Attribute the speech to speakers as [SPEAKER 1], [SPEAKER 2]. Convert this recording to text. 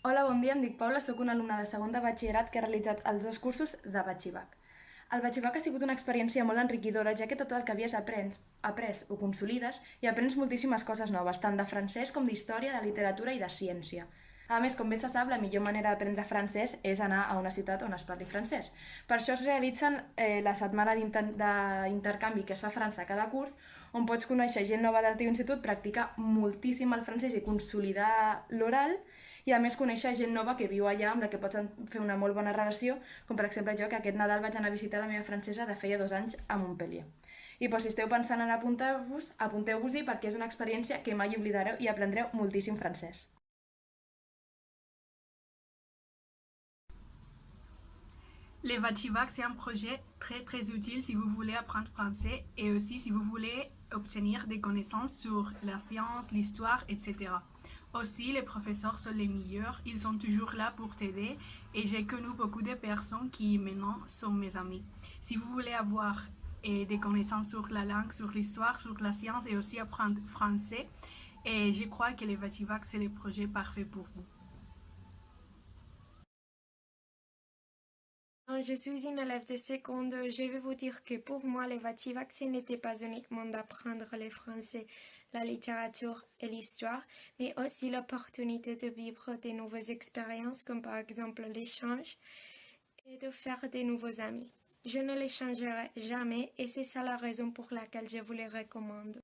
[SPEAKER 1] Hola, bon dia, em dic Paula, sóc una alumna de segon de batxillerat que ha realitzat els dos cursos de Batxibac. El Batxibac ha sigut una experiència molt enriquidora, ja que tot el que havies après ho consolides i aprens moltíssimes coses noves, tant de francès com d'història, de literatura i de ciència. A més, com bé se sap, la millor manera d'aprendre francès és anar a una ciutat on es parli francès. Per això es realitzen la setmana d'intercanvi que es fa a França cada curs, on pots conèixer gent nova del teu institut, practicar moltíssim el francès i consolidar l'oral, i a més conèixer gent nova que viu allà amb la que pots fer una molt bona relació, com per exemple jo, que aquest Nadal vaig anar a visitar la meva francesa de feia 2 anys a Montpellier. I si esteu pensant en apuntar-vos, apunteu-vos-hi perquè és una experiència que mai oblidareu i aprendreu moltíssim francès.
[SPEAKER 2] Les Vachivac, c'est un projet très utile si vous voulez apprendre français et aussi si vous voulez obtenir des connaissances sur la science, l'histoire, etc. Aussi, les professeurs sont les meilleurs, ils sont toujours là pour t'aider et j'ai connu beaucoup de personnes qui maintenant sont mes amis. Si vous voulez avoir des connaissances sur la langue, sur l'histoire, sur la science et aussi apprendre français, et je crois que les Vachivac, c'est le projet parfait pour vous.
[SPEAKER 3] Je suis une élève de seconde. Je vais vous dire que pour moi, les Vativac, ce n'était pas uniquement d'apprendre le français, la littérature et l'histoire, mais aussi l'opportunité de vivre de nouvelles expériences, comme par exemple l'échange, et de faire de nouveaux amis. Je ne les changerai jamais et c'est ça la raison pour laquelle je vous les recommande.